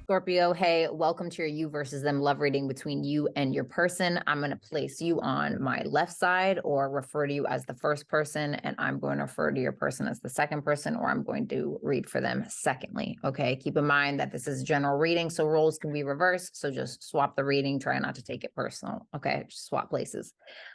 Scorpio, hey, welcome to your you versus them love reading between you and your person. I'm going to place you on my left side or refer to you as the first person, and I'm going to refer to your person as the second person, or I'm going to read for them secondly. Okay, keep in mind that this is general reading, so roles can be reversed. So just swap the reading, try not to take it personal. Okay, just swap places.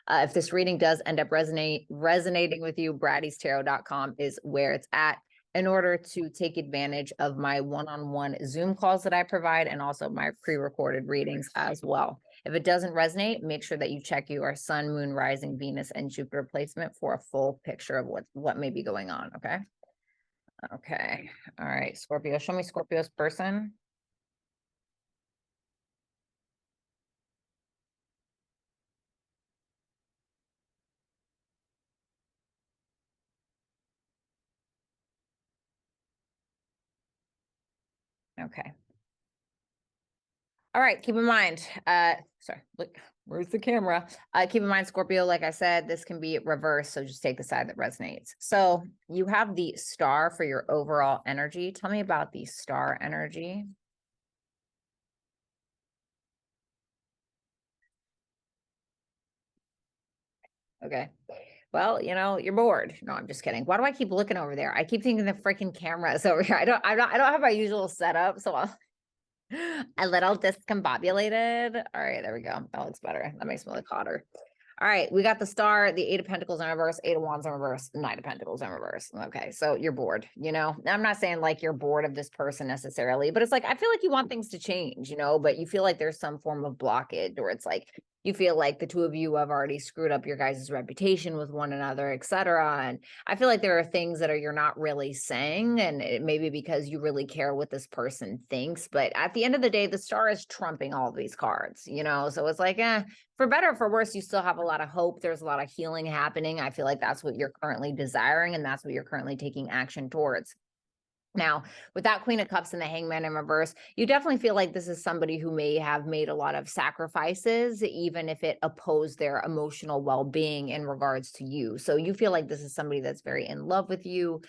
If this reading does end up resonating with you, Bratty'sTarot.com is where it's at in order to take advantage of my one-on-one Zoom calls that I provide and also my pre-recorded readings as well. If it doesn't resonate, make sure that you check your sun, moon, rising, Venus, and Jupiter placement for a full picture of what may be going on, okay? Okay, all right, Scorpio, show me Scorpio's person. Okay. All right, keep in mind, sorry, look, where's the camera? Keep in mind, Scorpio, like I said, this can be reversed, so just take the side that resonates. So you have the star for your overall energy. Tell me about the star energy. Okay. Well, you're bored. No, I'm just kidding. Why do I keep looking over there? I keep thinking the freaking camera is over here. I don't have my usual setup, so a little discombobulated. All right, there we go. That looks better. That makes me look hotter. All right, we got the star, the Eight of Pentacles in reverse, Eight of Wands in reverse, Nine of Pentacles in reverse. Okay, so you're bored, I'm not saying like you're bored of this person necessarily, but it's like I feel like you want things to change, but you feel like there's some form of blockage, or it's like you feel like the two of you have already screwed up your guys' reputation with one another, etc. And I feel like there are things that you're not really saying, and it may be because you really care what this person thinks. But at the end of the day, the star is trumping all of these cards, so it's like, for better or for worse, you still have a lot of hope. There's a lot of healing happening. I feel like that's what you're currently desiring, and that's what you're currently taking action towards. Now, with that Queen of Cups and the Hangman in reverse, you definitely feel like this is somebody who may have made a lot of sacrifices, even if it opposed their emotional well-being in regards to you. So you feel like this is somebody that's very in love with you.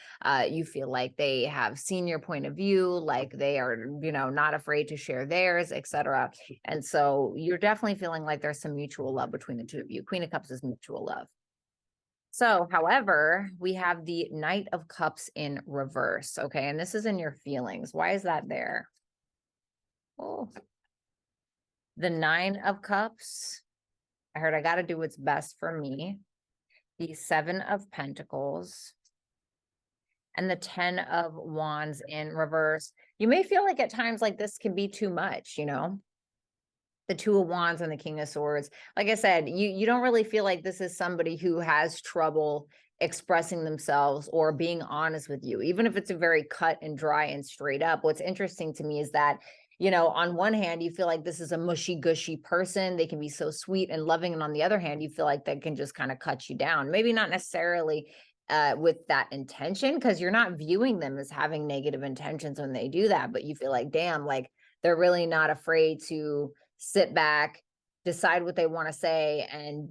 You feel like they have seen your point of view, like they are, not afraid to share theirs, etc. And so you're definitely feeling like there's some mutual love between the two of you. Queen of Cups is mutual love. So, however, we have the Knight of Cups in reverse. Okay. And this is in your feelings. Why is that there? Oh, the Nine of Cups. I heard I got to do what's best for me. The Seven of Pentacles and the 10 of Wands in reverse. You may feel like at times like this can be too much, the Two of Wands and the King of Swords. Like I said, you don't really feel like this is somebody who has trouble expressing themselves or being honest with you, even if it's a very cut and dry and straight up. What's interesting to me is that, on one hand, you feel like this is a mushy gushy person. They can be so sweet and loving. And on the other hand, you feel like they can just kind of cut you down. Maybe not necessarily with that intention, because you're not viewing them as having negative intentions when they do that. But you feel like, damn, like they're really not afraid to sit back, decide what they want to say, and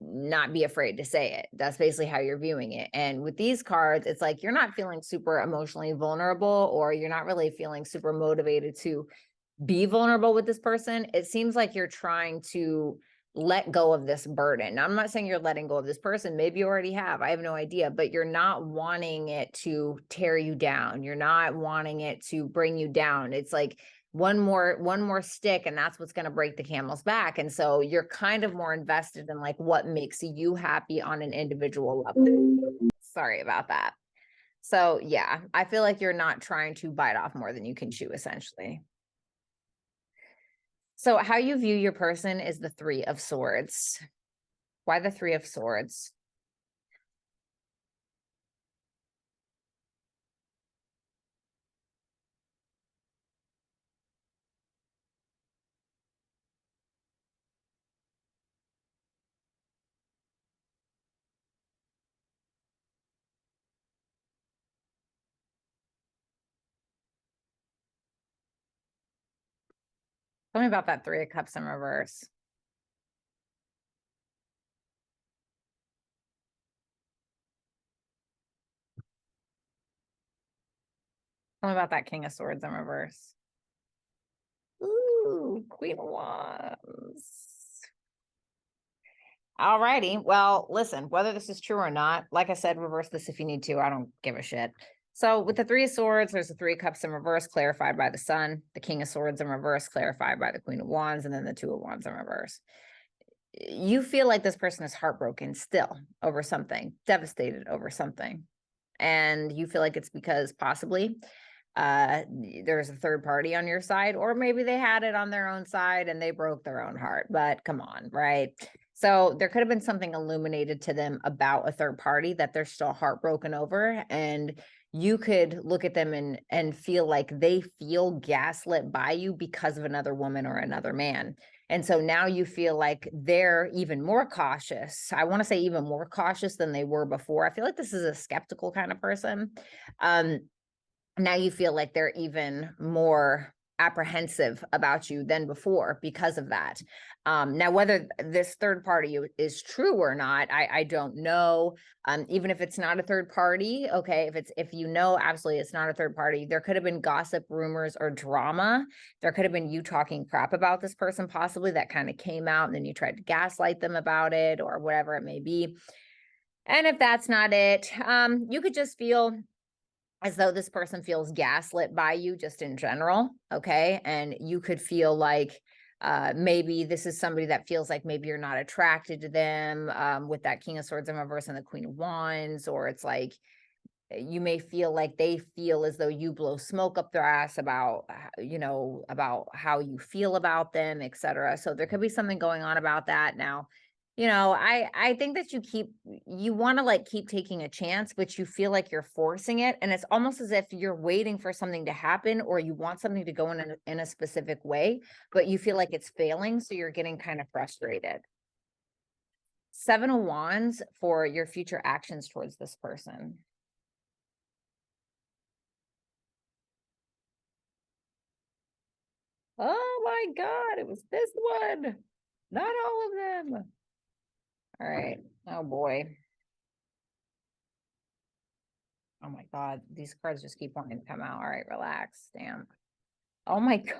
not be afraid to say it. That's basically how you're viewing it. And with these cards, it's like you're not feeling super emotionally vulnerable, or you're not really feeling super motivated to be vulnerable with this person. It seems like you're trying to let go of this burden. Now, I'm not saying you're letting go of this person. Maybe you already have. I have no idea, but you're not wanting it to tear you down. You're not wanting it to bring you down. It's like one more stick, and that's what's going to break the camel's back. And so you're kind of more invested in like what makes you happy on an individual level. Sorry about that. So yeah, I feel like you're not trying to bite off more than you can chew, essentially. So how you view your person is the Three of Swords. Why the Three of Swords? Tell me about that Three of Cups in reverse. Tell me about that King of Swords in reverse. Queen of Wands. All righty. Well, listen, whether this is true or not, like I said, reverse this if you need to. I don't give a shit. So with the Three of Swords, there's the Three of Cups in reverse, clarified by the Sun, the King of Swords in reverse, clarified by the Queen of Wands, and then the Two of Wands in reverse. You feel like this person is heartbroken still over something, devastated over something. And you feel like it's because possibly there's a third party on your side, or maybe they had it on their own side and they broke their own heart. But come on, right? So there could have been something illuminated to them about a third party that they're still heartbroken over. And you could look at them and feel like they feel gaslit by you because of another woman or another man. And so now you feel like they're even more cautious. I want to say even more cautious than they were before. I feel like this is a skeptical kind of person. Now you feel like they're even more apprehensive about you than before because of that. Now, whether this third party is true or not, I don't know. Even if it's not a third party, okay, if you know absolutely it's not a third party, there could have been gossip, rumors, or drama. There could have been you talking crap about this person possibly that kind of came out and then you tried to gaslight them about it or whatever it may be. And if that's not it, you could just feel as though this person feels gaslit by you just in general, okay? And you could feel like maybe this is somebody that feels like maybe you're not attracted to them with that King of Swords in reverse and the Queen of Wands, or it's like you may feel like they feel as though you blow smoke up their ass about, about how you feel about them, etc. So there could be something going on about that. Now, I think that you want to like keep taking a chance, but you feel like you're forcing it. And it's almost as if you're waiting for something to happen or you want something to go in a specific way, but you feel like it's failing. So you're getting kind of frustrated. Seven of Wands for your future actions towards this person. Oh my God, it was this one. Not all of them. All right. Oh boy. Oh my God, these cards just keep wanting to come out. All right, relax. Damn. Oh my God.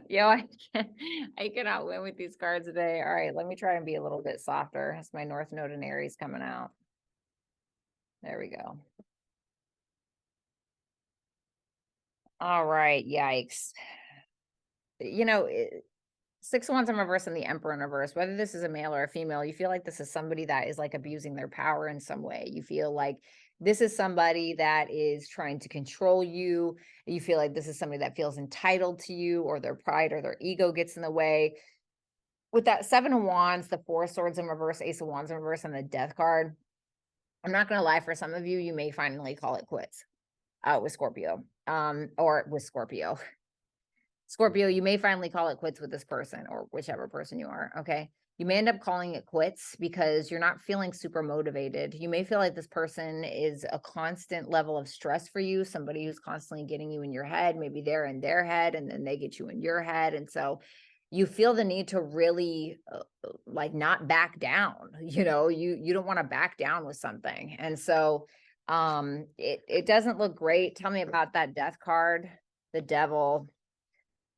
Yo, I cannot win with these cards today. All right, let me try and be a little bit softer. It's my North Node in Aries coming out. There we go. All right, yikes. Six of Wands in reverse and the Emperor in reverse, whether this is a male or a female, you feel like this is somebody that is like abusing their power in some way. You feel like this is somebody that is trying to control you. You feel like this is somebody that feels entitled to you, or their pride or their ego gets in the way. With that Seven of Wands, the Four of Swords in reverse, Ace of Wands in reverse, and the Death card, I'm not going to lie, for some of you, you may finally call it quits with Scorpio, or with Scorpio. Scorpio, you may finally call it quits with this person or whichever person you are, okay? You may end up calling it quits because you're not feeling super motivated. You may feel like this person is a constant level of stress for you, somebody who's constantly getting you in your head. Maybe they're in their head and then they get you in your head. And so you feel the need to really like not back down. You don't want to back down with something. And so it doesn't look great. Tell me about that Death card, the Devil.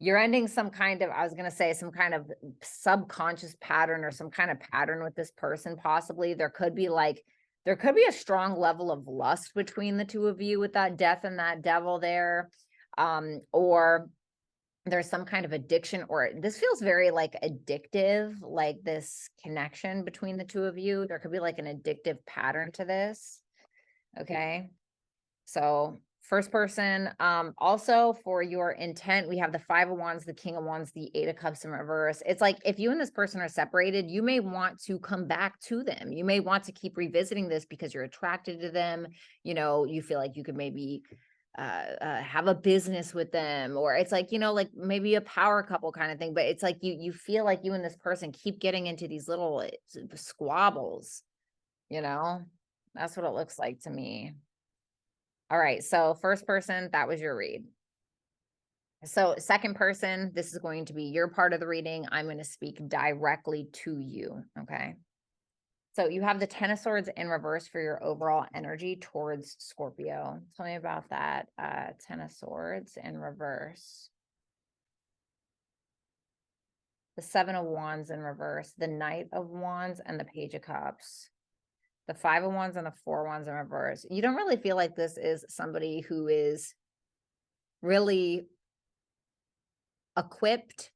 You're ending some kind of, I was going to say, some kind of subconscious pattern or some kind of pattern with this person, possibly. There could be a strong level of lust between the two of you with that Death and that Devil there. Or there's some kind of addiction, or this feels very like addictive, like this connection between the two of you. There could be like an addictive pattern to this. Okay. So first person, also for your intent, we have the Five of Wands, the King of Wands, the Eight of Cups in reverse. It's like if you and this person are separated, you may want to come back to them. You may want to keep revisiting this because you're attracted to them. You feel like you could maybe have a business with them, or it's like, like maybe a power couple kind of thing. But it's like you feel like you and this person keep getting into these little squabbles. That's what it looks like to me. All right, so first person, that was your read. So second person, this is going to be your part of the reading. I'm going to speak directly to you, okay? So you have the Ten of Swords in reverse for your overall energy towards Scorpio. Tell me about that. Ten of Swords in reverse. The Seven of Wands in reverse, the Knight of Wands, and the Page of Cups. The Five of Wands and the Four of Wands in reverse. You don't really feel like this is somebody who is really equipped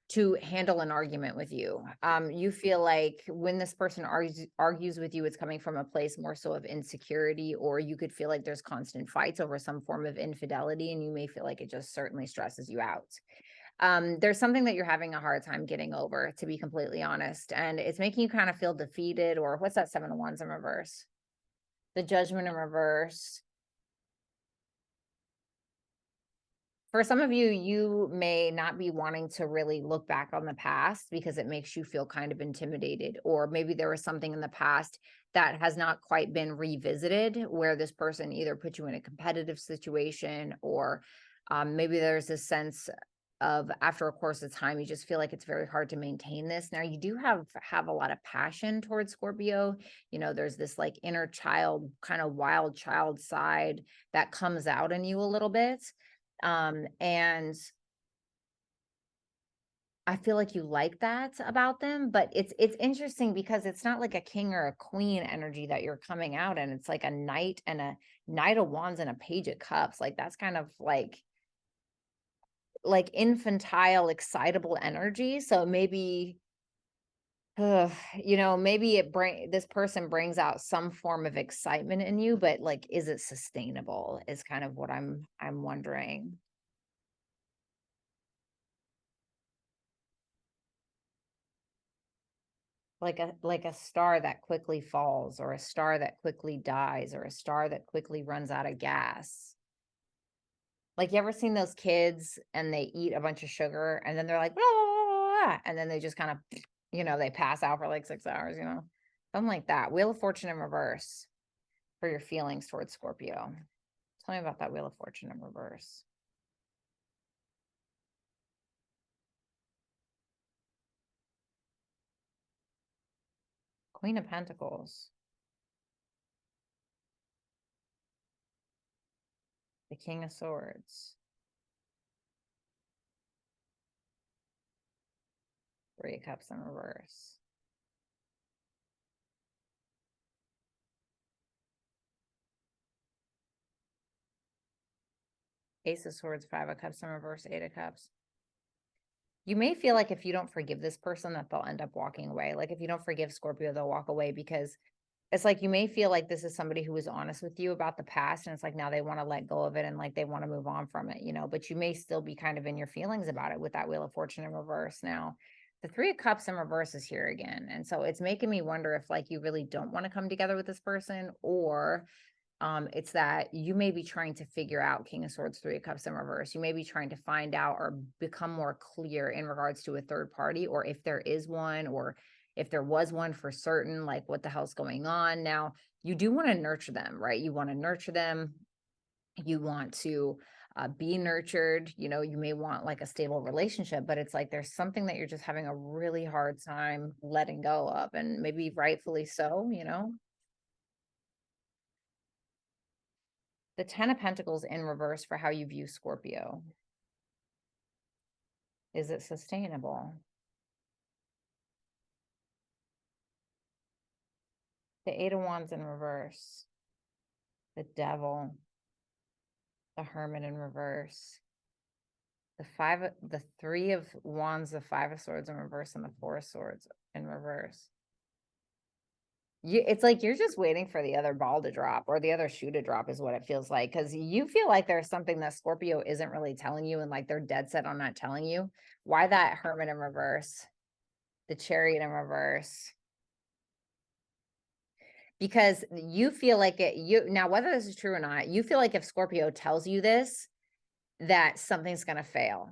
to handle an argument with you. You feel like when this person argues with you, it's coming from a place more so of insecurity, or you could feel like there's constant fights over some form of infidelity, and you may feel like it just certainly stresses you out. There's something that you're having a hard time getting over, to be completely honest, and it's making you kind of feel defeated. Or what's that Seven of Wands in reverse? The Judgment in reverse. For some of you, you may not be wanting to really look back on the past because it makes you feel kind of intimidated, or maybe there was something in the past that has not quite been revisited where this person either put you in a competitive situation, or maybe there's a sense of, after a course of time, you just feel like it's very hard to maintain this. Now, you do have a lot of passion towards Scorpio. You know, there's this like inner child, kind of wild child side that comes out in you a little bit. And I feel like you like that about them, but it's interesting because it's not like a king or a queen energy that you're coming out in. It's like a knight and a Knight of Wands and a Page of Cups. Like that's kind of like infantile, excitable energy. So maybe you know, maybe this person brings out some form of excitement in you, but like, is it sustainable is kind of what I'm wondering. Like a star that quickly falls, or a star that quickly dies, or a star that quickly runs out of gas. Like, you ever seen those kids and they eat a bunch of sugar and then they're like, blah, blah, blah, blah, and then they just kind of, you know, they pass out for like 6 hours, you know, something like that. Wheel of Fortune in reverse for your feelings towards Scorpio. Tell me about that Wheel of Fortune in reverse. Queen of Pentacles. The King of Swords. Three of Cups in reverse. Ace of Swords, Five of Cups in reverse, Eight of Cups. You may feel like if you don't forgive this person that they'll end up walking away. Like if you don't forgive Scorpio, they'll walk away, because it's like you may feel like this is somebody who was honest with you about the past, and it's like now they want to let go of it and like they want to move on from it, you know, but you may still be kind of in your feelings about it with that Wheel of Fortune in reverse. Now, the Three of Cups in reverse is here again. And so it's making me wonder if like you really don't want to come together with this person, or it's that you may be trying to figure out King of Swords, Three of Cups in reverse. You may be trying to find out or become more clear in regards to a third party, or if there is one, or if there was one for certain, like what the hell's going on. Now, you do want to nurture them, right? You want to nurture them. You want to be nurtured. You know, you may want like a stable relationship, but it's like there's something that you're just having a really hard time letting go of, and maybe rightfully so, you know. The Ten of Pentacles in reverse for how you view Scorpio. Is it sustainable? The Eight of Wands in reverse. The Devil. The Hermit in reverse. The Three of Wands, the Five of Swords in reverse, and the Four of Swords in reverse. It's like you're just waiting for the other ball to drop, or the other shoe to drop, is what it feels like, because you feel like there's something that Scorpio isn't really telling you, and like they're dead set on not telling you. Why that Hermit in reverse? The Chariot in reverse. Because you feel like now, whether this is true or not, you feel like if Scorpio tells you this, that something's going to fail.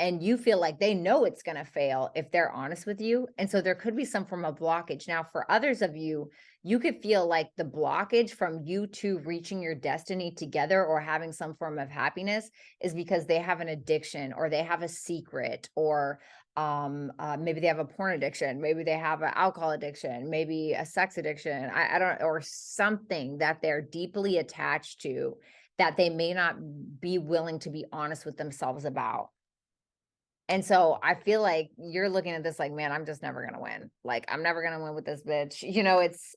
and you feel like they know it's going to fail if they're honest with you. And so there could be some form of blockage. Now, for others of you, you could feel like the blockage from you two reaching your destiny together or having some form of happiness is because they have an addiction or they have a secret, or maybe they have a porn addiction, maybe they have an alcohol addiction, maybe a sex addiction. I don't, or something that they're deeply attached to that they may not be willing to be honest with themselves about. And so I feel like you're looking at this like, man, I'm just never gonna win. Like, I'm never gonna win with this bitch. You know, it's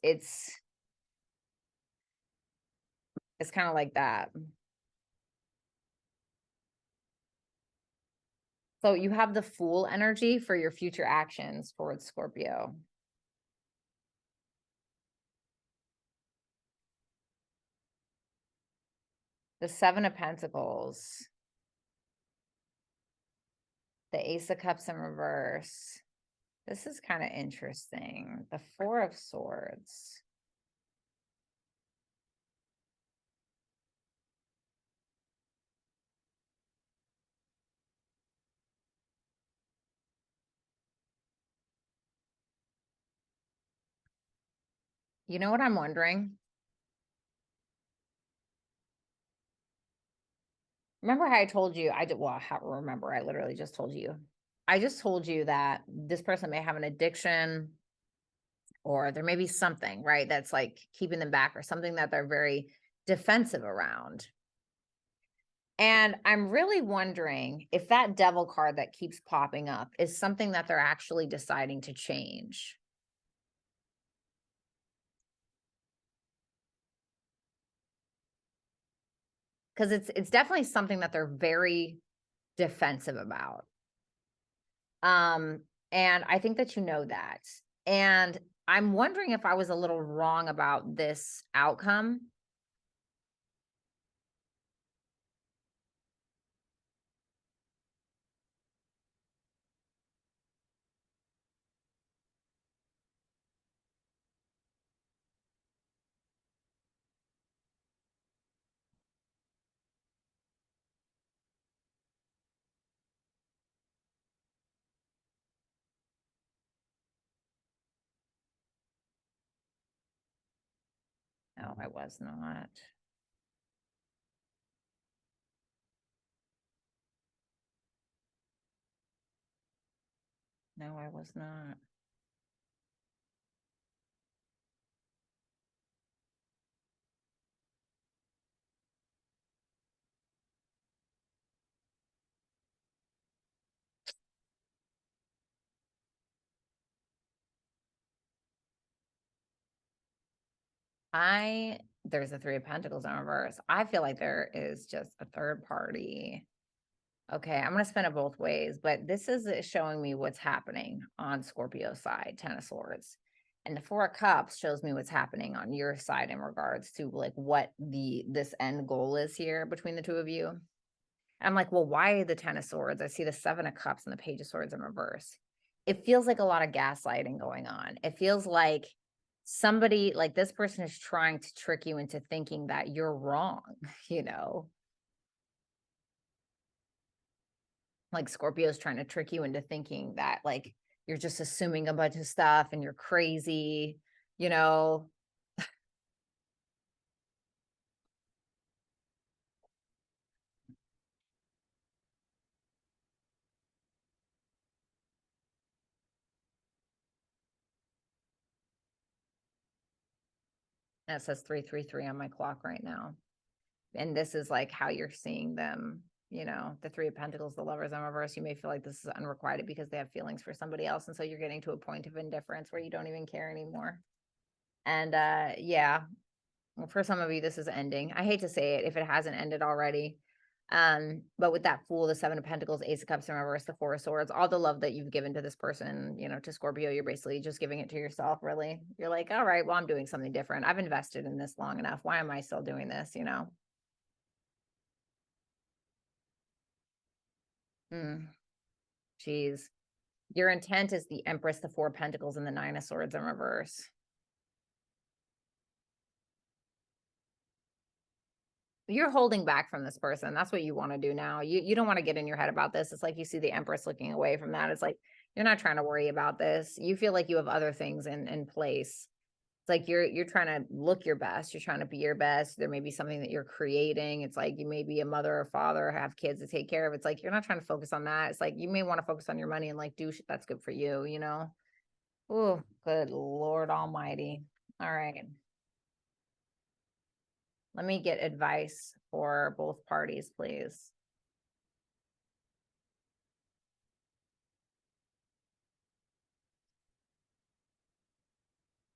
kind of like that. So you have the Fool energy for your future actions towards Scorpio. The Seven of Pentacles, the Ace of Cups in reverse. This is kind of interesting. The Four of Swords. You know what I'm wondering? Remember how I told you, I did, well, how remember, I literally just told you. I just told you that this person may have an addiction, or there may be something, right, that's like keeping them back, or something that they're very defensive around. And I'm really wondering if that devil card that keeps popping up is something that they're actually deciding to change. Because it's definitely something that they're very defensive about. And I think that you know that. And I'm wondering if I was a little wrong about this outcome. No, I was not. No, I was not. There's a Three of Pentacles in reverse. I feel like there is just a third party. Okay, I'm going to spin it both ways, but this is showing me what's happening on Scorpio's side, Ten of Swords. And the Four of Cups shows me what's happening on your side in regards to like what this end goal is here between the two of you. I'm like, well, why the Ten of Swords? I see the Seven of Cups and the Page of Swords in reverse. It feels like a lot of gaslighting going on. It feels like somebody, like this person is trying to trick you into thinking that you're wrong, you know? Like Scorpio's trying to trick you into thinking that like you're just assuming a bunch of stuff and you're crazy, you know? That says 333 on my clock right now. And this is like how you're seeing them, you know, the Three of Pentacles, the Lovers in reverse. You may feel like this is unrequited because they have feelings for somebody else. And so you're getting to a point of indifference where you don't even care anymore. And yeah, well, for some of you, this is ending. I hate to say it if it hasn't ended already. But with that Fool, the Seven of Pentacles, Ace of Cups in reverse, the Four of Swords, all the love that you've given to this person, you know, to Scorpio, you're basically just giving it to yourself, really. You're like, all right, well, I'm doing something different. I've invested in this long enough. Why am I still doing this, you know? Geez. Your intent is the Empress, the Four of Pentacles, and the Nine of Swords in reverse. you're holding back from this person. That's what you want to do now. You don't want to get in your head about this. It's like you see the Empress looking away from that. It's like you're not trying to worry about this. You feel like you have other things in place. It's like you're trying to look your best. You're trying to be your best. There may be something that you're creating. It's like you may be a mother or father, have kids to take care of. It's like you're not trying to focus on that. It's like you may want to focus on your money and like do shit that's good for you, you know? Oh, good Lord Almighty. All right. Let me get advice for both parties, please.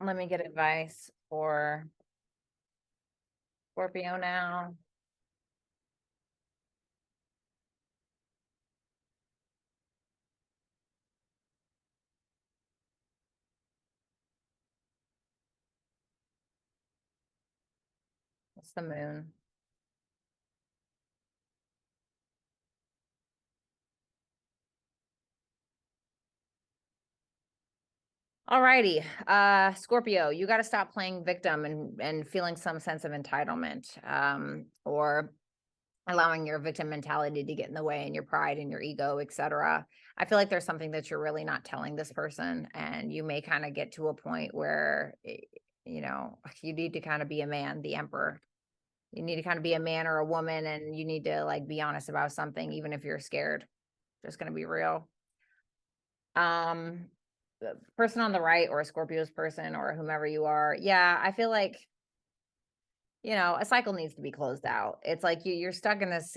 Let me get advice for Scorpio now. What's the moon? All righty. Scorpio, you got to stop playing victim and feeling some sense of entitlement, or allowing your victim mentality to get in the way and your pride and your ego, etc. I feel like there's something that you're really not telling this person, and you may kind of get to a point where, you know, you need to kind of be a man, the emperor. You need to kind of be a man or a woman, and you need to like be honest about something, even if you're scared. Just going to be real. The person on the right, or a Scorpio's person, or whomever you are. Yeah, I feel like, you know, a cycle needs to be closed out. It's like you're stuck in this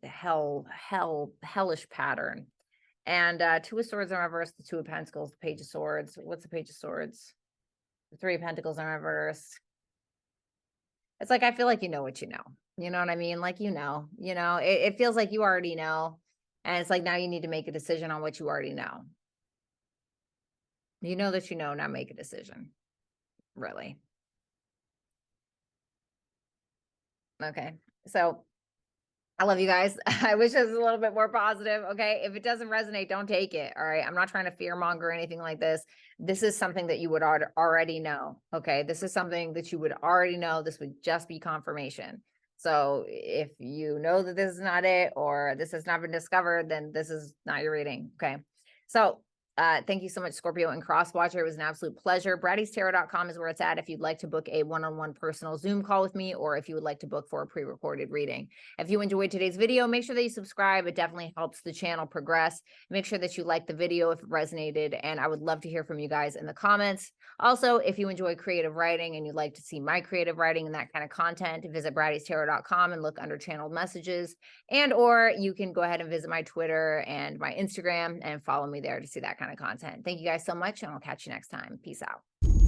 hellish pattern. And Two of Swords in reverse, the Two of Pentacles, the Page of Swords. What's the Page of Swords? The Three of Pentacles in reverse. It's like I feel like you know what you know. You know what I mean? Like it feels like you already know. And it's like now you need to make a decision on what you already know. You know that you know, now make a decision. Really. Okay. So I love you guys. I wish it was a little bit more positive. Okay. If it doesn't resonate, don't take it. All right. I'm not trying to fear monger or anything like this. This is something that you would already know. Okay. This is something that you would already know. This would just be confirmation. So if you know that this is not it, or this has not been discovered, then this is not your reading. Okay. So thank you so much, Scorpio and Crosswatcher. It was an absolute pleasure. Bratty'sTarot.com is where it's at if you'd like to book a one-on-one personal Zoom call with me, or if you would like to book for a pre-recorded reading. If you enjoyed today's video, make sure that you subscribe. It definitely helps the channel progress. Make sure that you like the video if it resonated, and I would love to hear from you guys in the comments. Also, if you enjoy creative writing and you'd like to see my creative writing and that kind of content, visit Bratty'sTarot.com and look under channeled messages, or you can go ahead and visit my Twitter and my Instagram and follow me there to see that kind of content. Thank you guys so much, and I'll catch you next time. Peace out.